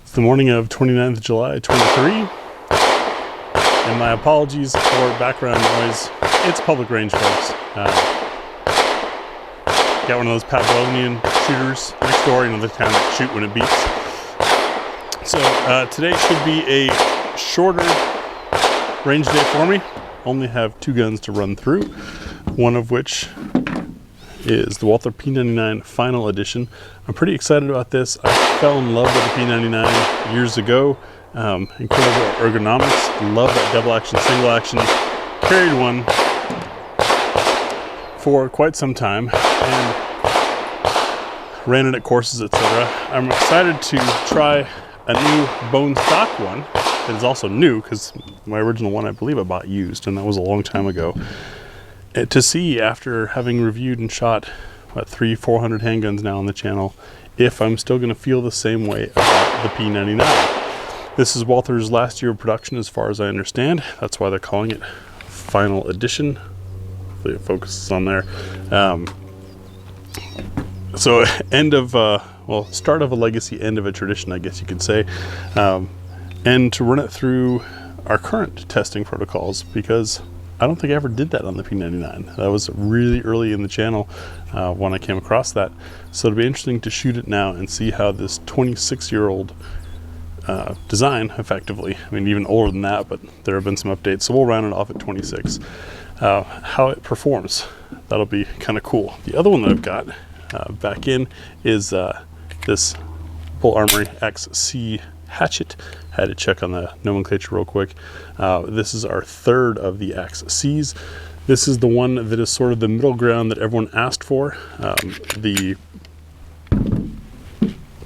It's the morning of 29th July 23, and my apologies for background noise. It's public range, folks. Got one of those Pavlovian shooters next door, you know, the kind that shoot when it beeps. So today should be a shorter range day for me. Only have two guns to run through, one of which is the Walther P99 Final Edition. I'm pretty excited about this. I fell in love with the P99 years ago. Incredible ergonomics. Love that double action, single action. Carried one for quite some time and ran it at courses, etc. I'm excited to try a new bone stock one that is also new, because my original one I believe I bought used, and that was a long time ago. To see, after having reviewed and shot what, 300-400 handguns now on the channel, if I'm still going to feel the same way about the P99. This is Walther's last year of production as far as I understand. That's why they're calling it Final Edition. Hopefully it focuses on there. So end of, well, start of a legacy, end of a tradition, I guess you could say. And to run it through our current testing protocols, because I don't think I ever did that on the P99. That was really early in the channel when I came across that. So it'll be interesting to shoot it now and see how this 26-year-old design, effectively, I mean even older than that, but there have been some updates, so we'll round it off at 26. How it performs, that'll be kind of cool. The other one that I've got back in is this Bull Armory XC Hatchet. Had to check on the nomenclature real quick. This is our third of the XCs. This is the one that is sort of the middle ground that everyone asked for. The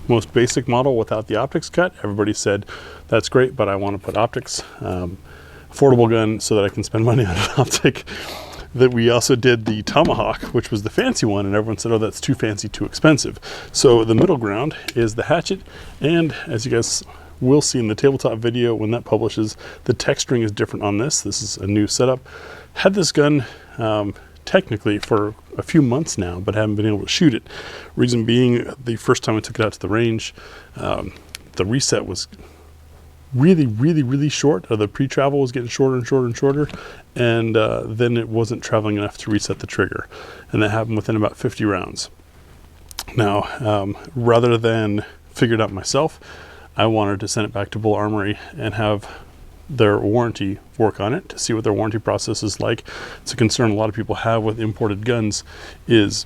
most basic model without the optics cut. Everybody said, that's great, but I want to put optics. Affordable gun so that I can spend money on an optic. That we also did the Tomahawk, which was the fancy one, and everyone said, oh, that's too fancy, too expensive. So the middle ground is the Hatchet, and as you guys will see in the tabletop video when that publishes, the texturing is different on this. This is a new setup. Had this gun technically for a few months now, but haven't been able to shoot it. Reason being, the first time I took it out to the range, the reset was really short. The pre-travel was getting shorter and shorter and shorter, and then it wasn't traveling enough to reset the trigger, and that happened within about 50 rounds. Now, rather than figure it out myself, I wanted to send it back to Bull Armory and have their warranty work on it to see what their warranty process is like. It's a concern a lot of people have with imported guns is,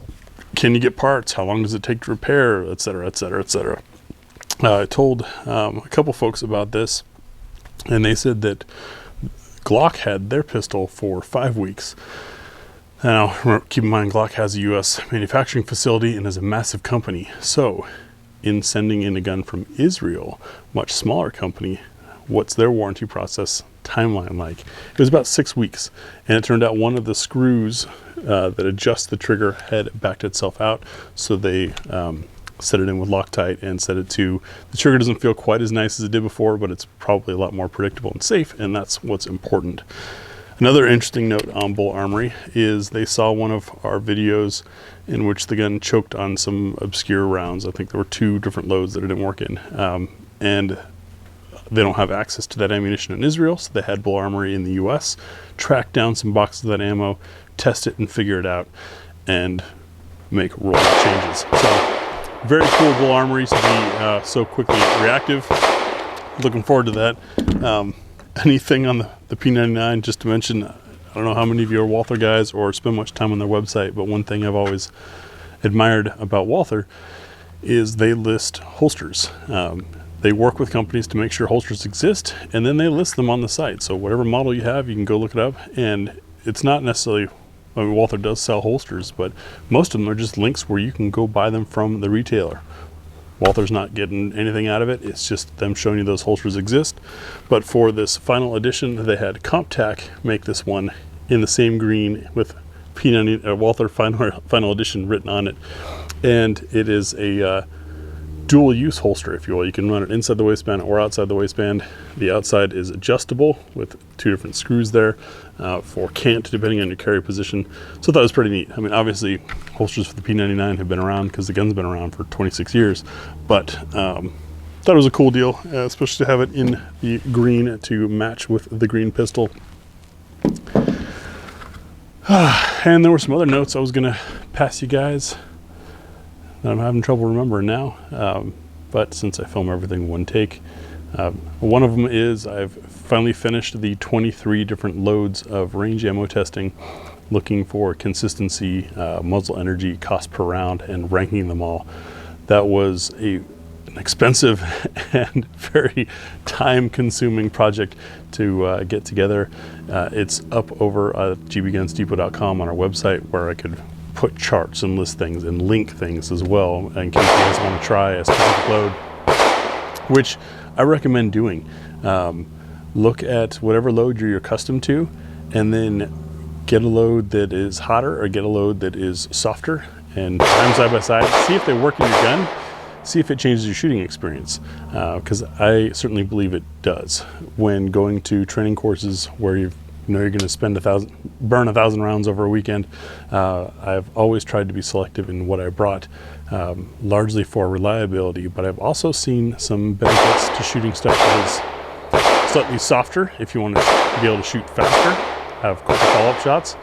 can you get parts? How long does it take to repair, etc., etc., etc. I told a couple folks about this, and they said that Glock had their pistol for 5 weeks. Now, keep in mind, Glock has a U.S. manufacturing facility and is a massive company. So, in sending in a gun from Israel, much smaller company, what's their warranty process timeline like? It was about 6 weeks, and it turned out one of the screws that adjusts the trigger had backed itself out, so they set it in with Loctite and set it to, the trigger doesn't feel quite as nice as it did before, but it's probably a lot more predictable and safe, and that's what's important. Another interesting note on Bull Armory is they saw one of our videos in which the gun choked on some obscure rounds. I think there were 2 different loads that it didn't work in, and they don't have access to that ammunition in Israel, so they had Bull Armory in the US track down some boxes of that ammo, test it and figure it out, and make roll changes. So very cool Bull Armory to be so quickly reactive. Looking forward to that. Anything on the P99, just to mention, I don't know how many of you are Walther guys or spend much time on their website, but one thing I've always admired about Walther is they list holsters. They work with companies to make sure holsters exist, and then they list them on the site. So whatever model you have, you can go look it up, and it's not necessarily, I mean, Walther does sell holsters, but most of them are just links where you can go buy them from the retailer. Walther's not getting anything out of it. It's just them showing you those holsters exist. But for this final edition, they had CompTac make this one in the same green with P90 Walther final edition written on it. And it is a dual use holster, if you will. You can run it inside the waistband or outside the waistband. The outside is adjustable with 2 different screws there for cant, depending on your carry position. So that was pretty neat. I mean, obviously holsters for the P99 have been around because the gun's been around for 26 years, but thought it was a cool deal, especially to have it in the green to match with the green pistol. And there were some other notes I was going to pass you guys that I'm having trouble remembering now. But since I film everything in one take, one of them is I've finally finished the 23 different loads of range ammo testing, looking for consistency, muzzle energy, cost per round, and ranking them all. That was an expensive and very time-consuming project to get together. It's up over at gbgunsdepot.com on our website, where I could put charts and list things and link things as well in case you guys want to try a specific load, which I recommend doing. Look at whatever load you're accustomed to, and then get a load that is hotter or get a load that is softer, and put them side by side. See if they work in your gun. See if it changes your shooting experience, because I certainly believe it does. When going to training courses where you know you're going to spend burn 1,000 rounds over a weekend, I've always tried to be selective in what I brought, largely for reliability, but I've also seen some benefits to shooting stuff that is slightly softer if you want to be able to shoot faster, have quicker follow-up shots,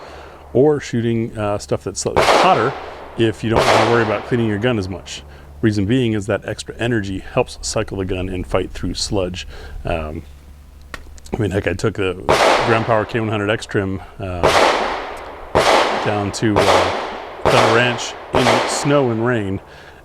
or shooting stuff that's slightly hotter if you don't want to worry about cleaning your gun as much. Reason being is that extra energy helps cycle the gun and fight through sludge. I mean, heck, I took the Ground Power K100X trim down to Thunder Ranch in snow and rain,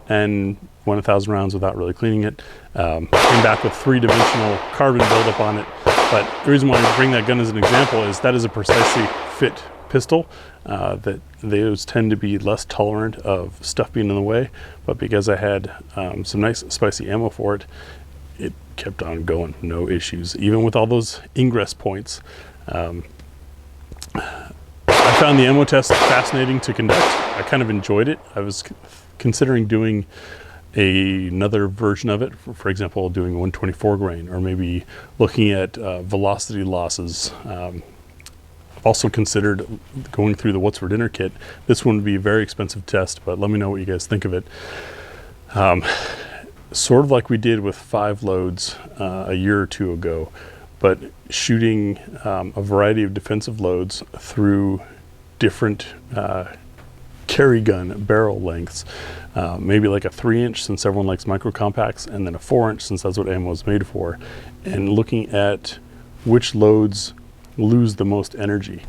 and went 1,000 rounds without really cleaning it. Came back with 3-dimensional carbon buildup on it. But the reason why I bring that gun as an example is that is a precisely fit pistol, that those tend to be less tolerant of stuff being in the way, but because I had some nice spicy ammo for it, it kept on going, no issues, even with all those ingress points. I found the ammo test fascinating to conduct. I kind of enjoyed it. I was considering doing another version of it, for example, doing 124 grain, or maybe looking at velocity losses. I've also considered going through the What's for Dinner kit. This one would be a very expensive test, but let me know what you guys think of it. Sort of like we did with 5 loads a year or two ago, but shooting a variety of defensive loads through different carry gun barrel lengths. Maybe like a 3-inch, since everyone likes micro compacts, and then a 4-inch, since that's what ammo is made for, and looking at which loads lose the most energy.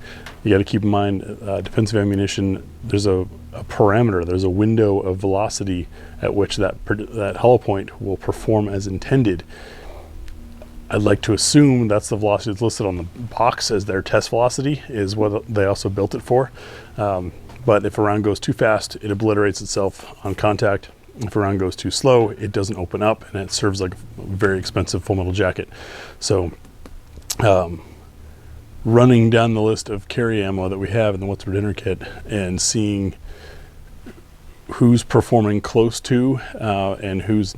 You got to keep in mind, defensive ammunition, there's a parameter, there's a window of velocity at which that hollow point will perform as intended. I'd like to assume that's the velocity that's listed on the box as their test velocity, is what they also built it for. But if a round goes too fast, it obliterates itself on contact. If a round goes too slow, it doesn't open up, and it serves like a very expensive full metal jacket. So running down the list of carry ammo that we have in the What's for Dinner kit and seeing who's performing close to and who's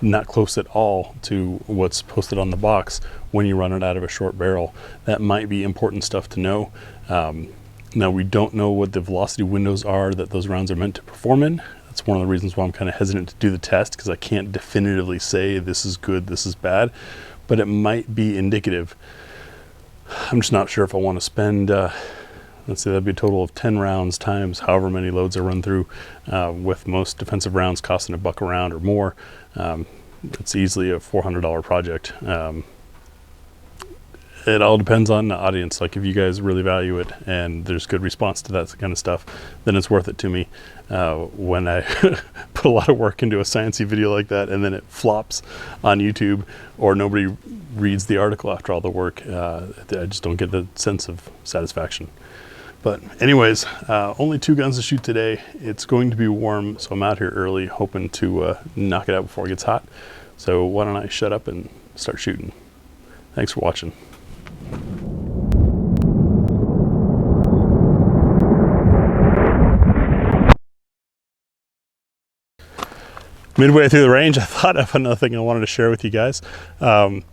not close at all to what's posted on the box when you run it out of a short barrel, that might be important stuff to know. Now, we don't know what the velocity windows are that those rounds are meant to perform in. That's one of the reasons why I'm kind of hesitant to do the test, because I can't definitively say this is good, this is bad, but it might be indicative. I'm just not sure if I want to spend, let's say that'd be a total of 10 rounds times however many loads I run through, with most defensive rounds costing $1 a round or more. It's easily a $400 project. It all depends on the audience. Like, if you guys really value it and there's good response to that kind of stuff, then it's worth it to me. When I put a lot of work into a sciencey video like that and then it flops on YouTube, or nobody reads the article after all the work, I just don't get the sense of satisfaction. But anyways, only 2 guns to shoot today. It's going to be warm, so I'm out here early hoping to knock it out before it gets hot. So why don't I shut up and start shooting. Thanks for watching. Midway through the range, I thought of another thing I wanted to share with you guys. I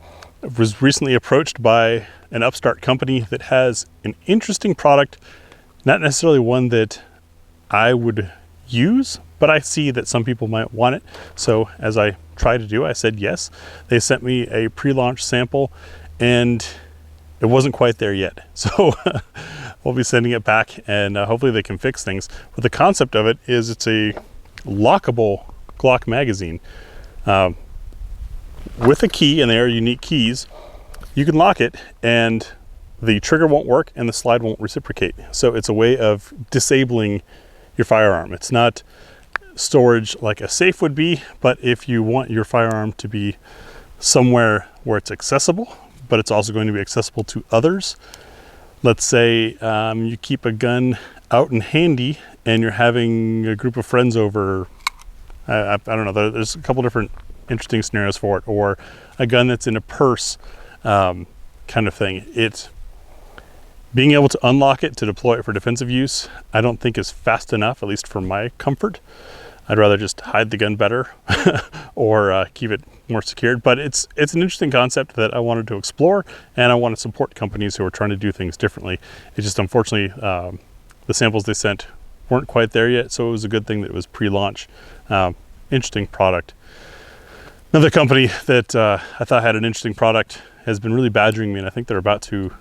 was recently approached by an upstart company that has an interesting product, not necessarily one that I would use, but I see that some people might want it. So as I tried to do, I said yes. They sent me a pre-launch sample and it wasn't quite there yet. So we'll be sending it back, and hopefully they can fix things. But the concept of it is it's a lockable Glock magazine with a key, and they are unique keys. You can lock it and the trigger won't work and the slide won't reciprocate. So it's a way of disabling your firearm. It's not storage like a safe would be, but if you want your firearm to be somewhere where it's accessible, but it's also going to be accessible to others. Let's say you keep a gun out and handy and you're having a group of friends over. I don't know, there's a couple different interesting scenarios for it, or a gun that's in a purse kind of thing. It's being able to unlock it to deploy it for defensive use, I don't think is fast enough, at least for my comfort. I'd rather just hide the gun better or keep it more secured. But it's an interesting concept that I wanted to explore, and I want to support companies who are trying to do things differently. It's just unfortunately the samples they sent weren't quite there yet, so it was a good thing that it was pre-launch. Interesting product. Another company that I thought had an interesting product has been really badgering me, and I think they're about to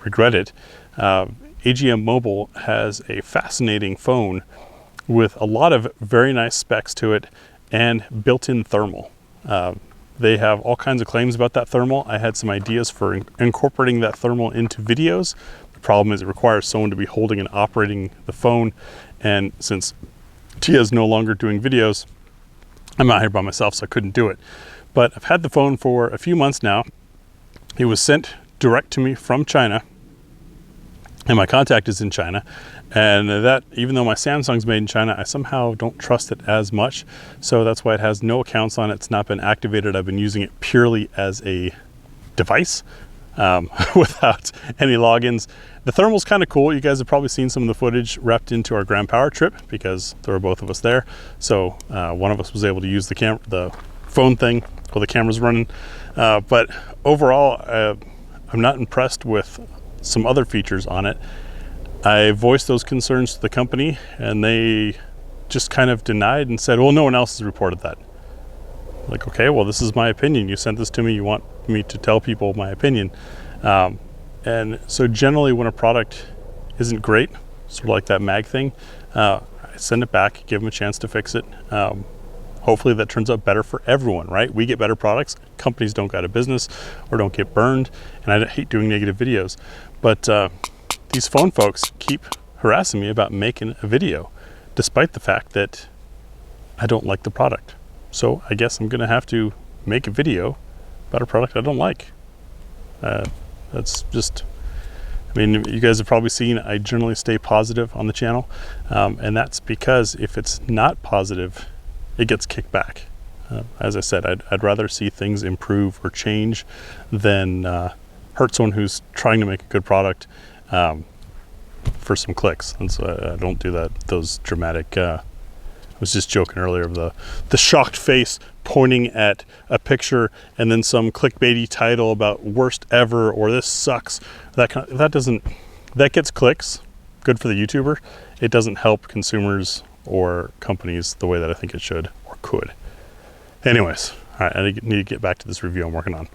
regret it. AGM Mobile has a fascinating phone with a lot of very nice specs to it and built-in thermal. They have all kinds of claims about that thermal. I had some ideas for incorporating that thermal into videos. The problem is it requires someone to be holding and operating the phone, and since Tia is no longer doing videos, I'm out here by myself, so I couldn't do it. But I've had the phone for a few months now. It was sent direct to me from China, and my contact is in China. And that, even though my Samsung's made in China, I somehow don't trust it as much. So that's why it has no accounts on it. It's not been activated. I've been using it purely as a device without any logins. The thermal's kind of cool. You guys have probably seen some of the footage wrapped into our Grand Power trip because there were both of us there. So one of us was able to use the phone thing while the camera's running. But overall, I'm not impressed with some other features on it. I voiced those concerns to the company, and they just kind of denied and said, well, no one else has reported that. Like, okay, well, this is my opinion. You sent this to me. You want me to tell people my opinion. And so generally when a product isn't great, sort of like that mag thing, I send it back, give them a chance to fix it. Hopefully that turns out better for everyone, right? We get better products. Companies don't go out of business or don't get burned. And I hate doing negative videos. But these phone folks keep harassing me about making a video, despite the fact that I don't like the product. So I guess I'm gonna have to make a video about a product I don't like. That's just, I mean, you guys have probably seen I generally stay positive on the channel. And that's because if it's not positive, it gets kicked back. As I said, I'd rather see things improve or change than hurt someone who's trying to make a good product for some clicks. And so I don't do that. Those dramatic, I was just joking earlier of the shocked face pointing at a picture and then some clickbaity title about worst ever or this sucks. That gets clicks. Good for the YouTuber. It doesn't help consumers or companies the way that I think it should or could. Anyways, all right, I need to get back to this review I'm working on.